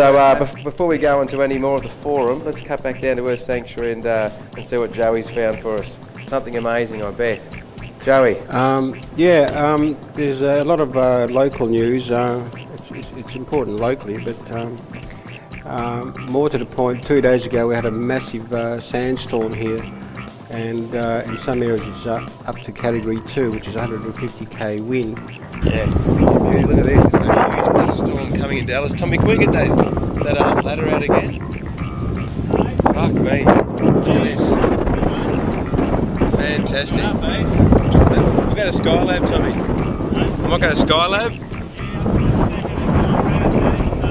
So before we go on to any more of the forum, let's cut back down to Earth Sanctuary and see what Joey's found for us. Something amazing, I bet. Joey. There's a lot of local news. It's important locally, but more to the point, 2 days ago we had a massive sandstorm here, and in some areas it's up to Category 2, which is 150k wind. Yeah, look at this, there's a huge thunderstorm coming in Dallas. Tommy, can we get that ladder out again? Fuck me, look at this. Fantastic. We'll go to Skylab, Tommy. I might go to Skylab.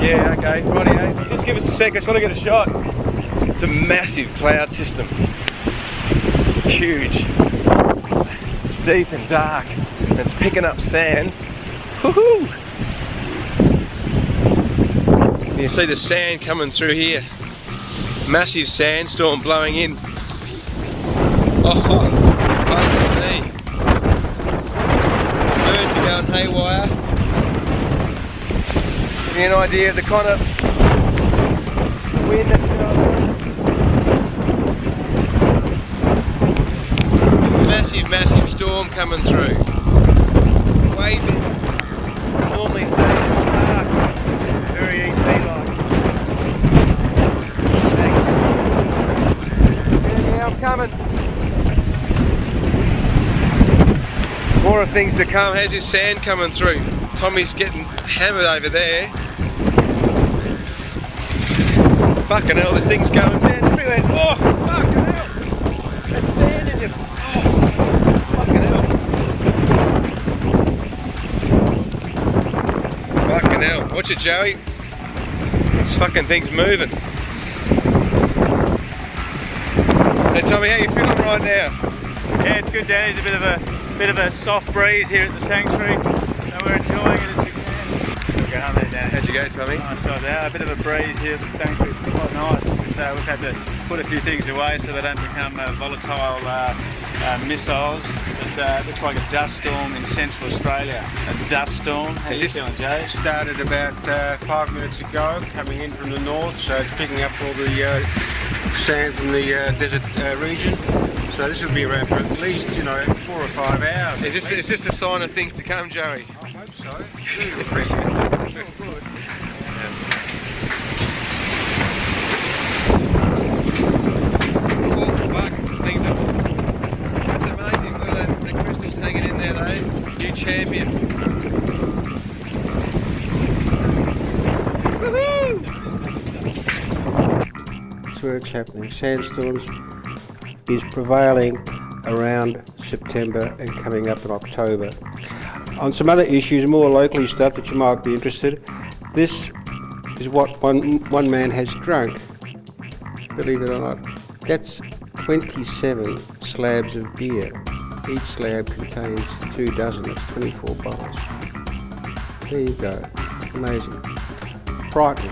Yeah, okay, rightio. Just give us a sec, I just want to get a shot. It's a massive cloud system. Huge. It's deep and dark. And it's picking up sand. Woohoo! You see the sand coming through here. Massive sandstorm blowing in. Oh, fuck me. Birds are going haywire. Give me an idea of the kind of wind that's going on. Massive storm coming through. Way big. Normally see dark. Very ET like. Yeah, I'm coming. More of things to come. How's this sand coming through? Tommy's getting hammered over there. Fucking hell, this thing's going down everywhere. Oh, fucking hell. There's sand in it. Oh, fucking hell. Fucking hell. Watch it, Joey. This fucking thing's moving. Hey Tommy, how you feeling right now? Yeah, it's good, Danny. It's a bit of a soft breeze here at the sanctuary, so we're enjoying it as we can. We'll go home there, Danny. How'd you go, Tommy? Nice job there. A bit of a breeze here at the sanctuary. It's quite nice. We've had to put a few things away so they don't become volatile missiles. It looks like a dust storm in Central Australia. A dust storm. How are you feeling, Jay? Started about 5 minutes ago, coming in from the north, so it's picking up all the sand from the desert region. So this will be around for at least, 4 or 5 hours. Is this a sign of things to come, Joey? I hope so. Really impressive. It's all good. Oh, fuck. Things are... That's amazing. Look at that. The crystal's hanging in there, though. New champion. Woohoo! That's where it's happening. Sandstorms is prevailing around September and coming up in October. On some other issues, more locally stuff that you might be interested, this is what one man has drunk, believe it or not. That's 27 slabs of beer. Each slab contains 2 dozen, that's 24 bottles. There you go, amazing. Frightening.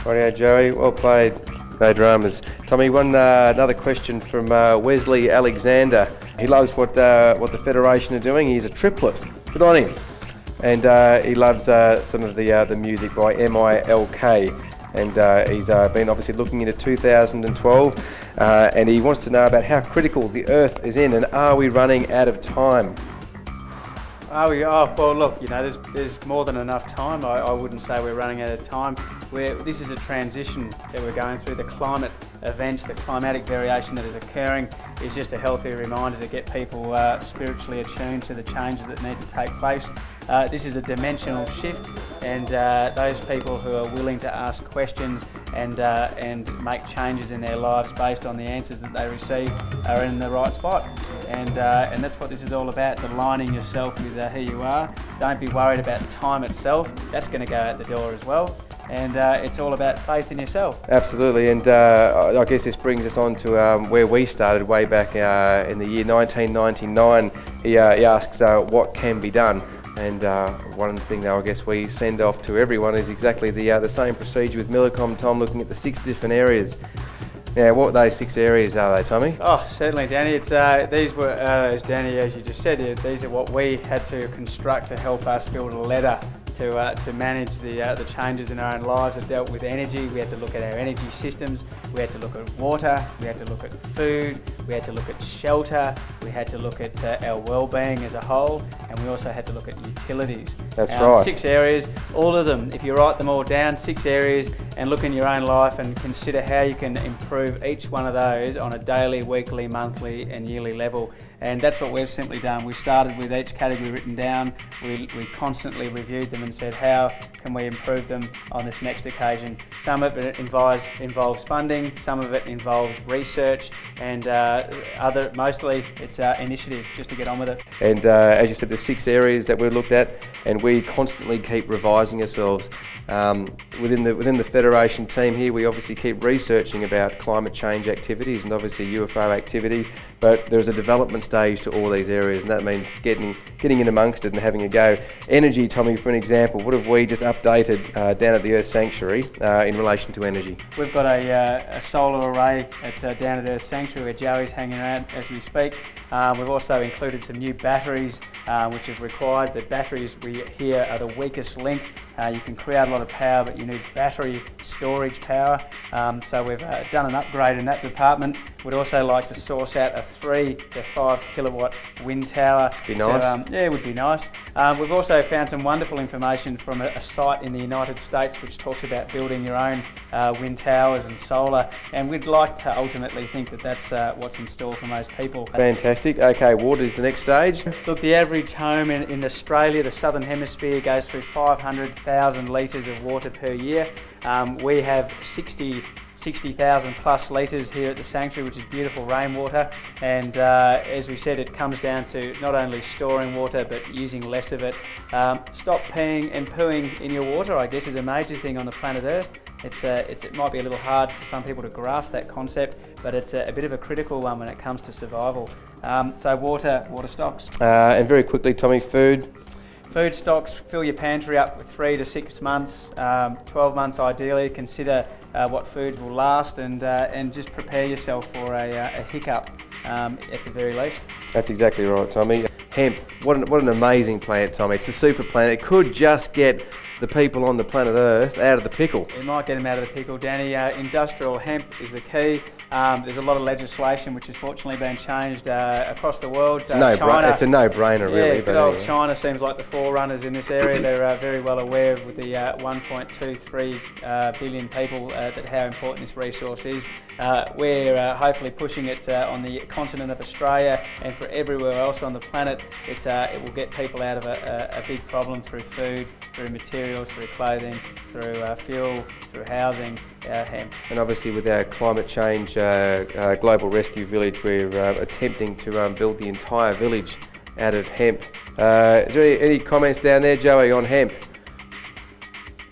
Rightio, Joey, well played. No dramas. Tommy, another question from Wesley Alexander. He loves what the Federation are doing. He's a triplet. Good on him. And he loves some of the music by MILK. And he's been obviously looking into 2012. And he wants to know about how critical the Earth is in, and are we running out of time? Are we? Oh, well look, there's more than enough time. I wouldn't say we're running out of time. This is a transition that we're going through. The climate events, the climatic variation that is occurring is just a healthy reminder to get people spiritually attuned to the changes that need to take place. This is a dimensional shift, and those people who are willing to ask questions and make changes in their lives based on the answers that they receive are in the right spot. And that's what this is all about, aligning yourself with who you are. Don't be worried about time itself. That's going to go out the door as well. And it's all about faith in yourself. Absolutely, and I guess this brings us on to where we started way back in the year 1999. He asks what can be done. And one thing that I guess we send off to everyone is exactly the same procedure with Millicom Tom, looking at the 6 different areas. Now, what those 6 areas are they, Tommy? Oh, certainly, Danny. These were, as Danny, as you just said, these are what we had to construct to help us build a ladder to manage the changes in our own lives have dealt with energy. We had to look at our energy systems, we had to look at water, we had to look at food, we had to look at shelter, we had to look at our well-being as a whole, and we also had to look at utilities. That's right. 6 areas, all of them, if you write them all down, 6 areas, and look in your own life and consider how you can improve each one of those on a daily, weekly, monthly and yearly level. And that's what we've simply done. We started with each category written down, we constantly reviewed them and said how can we improve them on this next occasion. Some of it involves funding, some of it involves research, and mostly it's initiative, just to get on with it. And as you said, there's 6 areas that we've looked at, and we constantly keep revising ourselves. Within the Federation team here, we obviously keep researching about climate change activities and obviously UFO activity, but there's a development stage to all these areas, and that means getting in amongst it and having a go. Energy, Tommy, for an example, what have we just updated down at the Earth Sanctuary in relation to energy? We've got a solar array down at Earth Sanctuary where Joey's hanging around as we speak. We've also included some new batteries which is required. The batteries we hear are the weakest link. You can create a lot of power, but you need battery storage power. So we've done an upgrade in that department. We'd also like to source out a 3 to 5 kilowatt wind tower. Be nice. Yeah, it would be nice. We've also found some wonderful information from a site in the United States which talks about building your own wind towers and solar, and we'd like to ultimately think that that's what's in store for most people. Fantastic. Okay, water is the next stage. Look, the average home in Australia, the Southern Hemisphere, goes through 500,000 litres of water per year. We have 60,000 plus litres here at the Sanctuary, which is beautiful rainwater, and as we said, it comes down to not only storing water but using less of it. Stop peeing and pooing in your water, I guess, is a major thing on the planet Earth. It might be a little hard for some people to grasp that concept, but it's a bit of a critical one when it comes to survival. So water stocks. And very quickly, Tommy, food. Food stocks, fill your pantry up with 3 to 6 months, 12 months ideally. Consider what foods will last, and just prepare yourself for a hiccup at the very least. That's exactly right, Tommy. Hemp, what an amazing plant, Tommy. It's a super plant. It could just get the people on the planet Earth out of the pickle. It might get them out of the pickle, Danny. Industrial hemp is the key. There's a lot of legislation which has fortunately been changed across the world. It's a no-brainer, really. Yeah, good old China seems like the forerunners in this area. They're very well aware with the 1.23 billion people that how important this resource is. We're hopefully pushing it on the continent of Australia and for everywhere else on the planet. It will get people out of a big problem through food, through materials, through clothing, through fuel, through housing, hemp. And obviously with our climate change global rescue village, we're attempting to build the entire village out of hemp. Is there any comments down there, Joey, on hemp?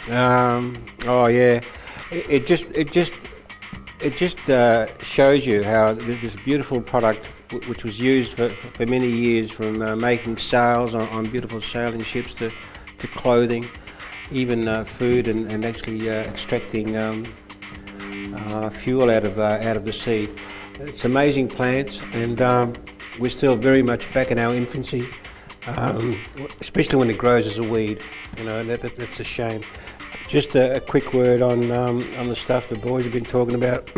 Oh yeah, it just shows you how this beautiful product, which was used for many years, from making sails on beautiful sailing ships to clothing, even food, and actually extracting fuel out of the sea. It's amazing plants, and we're still very much back in our infancy, especially when it grows as a weed. You know, that's a shame. Just a quick word on the stuff the boys have been talking about.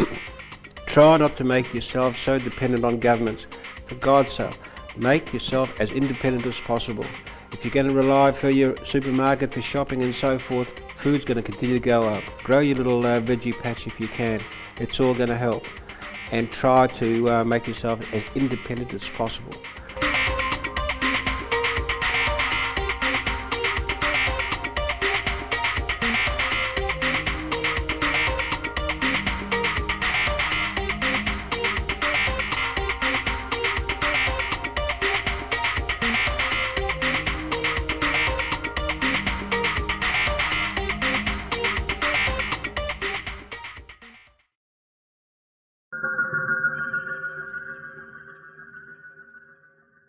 Try not to make yourself so dependent on governments. For God's sake, make yourself as independent as possible. If you're going to rely for your supermarket for shopping and so forth, food's going to continue to go up. Grow your little veggie patch if you can. It's all going to help. And try to make yourself as independent as possible.